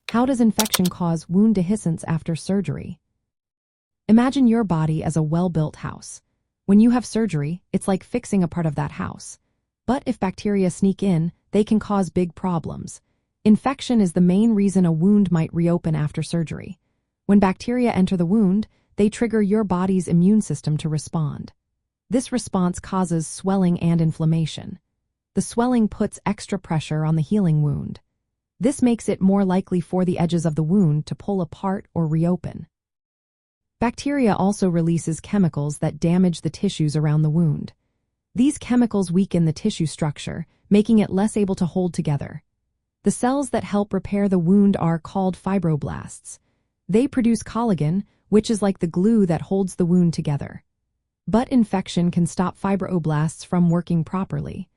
How does infection cause wound dehiscence after surgery? Imagine your body as a well-built house. When you have surgery, it's like fixing a part of that house. But if bacteria sneak in, they can cause big problems. Infection is the main reason a wound might reopen after surgery. When bacteria enter the wound, they trigger your body's immune system to respond. This response causes swelling and inflammation. The swelling puts extra pressure on the healing wound. This makes it more likely for the edges of the wound to pull apart or reopen. Bacteria also releases chemicals that damage the tissues around the wound. These chemicals weaken the tissue structure, making it less able to hold together. The cells that help repair the wound are called fibroblasts. They produce collagen, which is like the glue that holds the wound together. But infection can stop fibroblasts from working properly.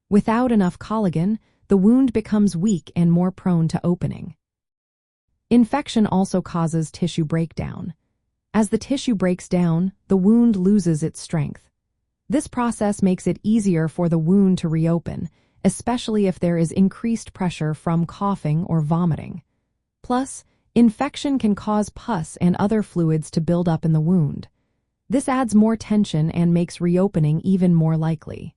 Without enough collagen, the wound becomes weak and more prone to opening. Infection also causes tissue breakdown. As the tissue breaks down, the wound loses its strength. This process makes it easier for the wound to reopen, especially if there is increased pressure from coughing or vomiting. Plus, infection can cause pus and other fluids to build up in the wound. This adds more tension and makes reopening even more likely.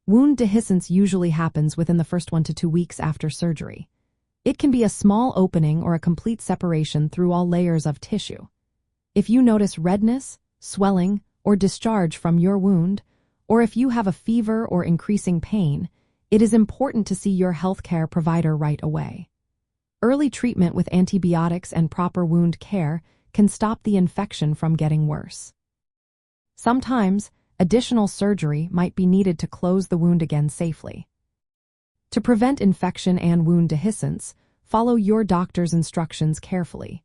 Wound dehiscence usually happens within the first 1 to 2 weeks after surgery. It can be a small opening or a complete separation through all layers of tissue. If you notice redness, swelling, or discharge from your wound, or if you have a fever or increasing pain, it is important to see your healthcare provider right away. Early treatment with antibiotics and proper wound care can stop the infection from getting worse. Sometimes, additional surgery might be needed to close the wound again safely. To prevent infection and wound dehiscence, follow your doctor's instructions carefully.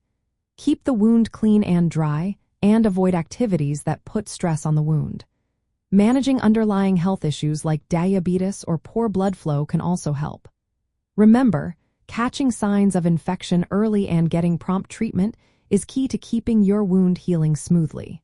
Keep the wound clean and dry, and avoid activities that put stress on the wound. Managing underlying health issues like diabetes or poor blood flow can also help. Remember, catching signs of infection early and getting prompt treatment is key to keeping your wound healing smoothly.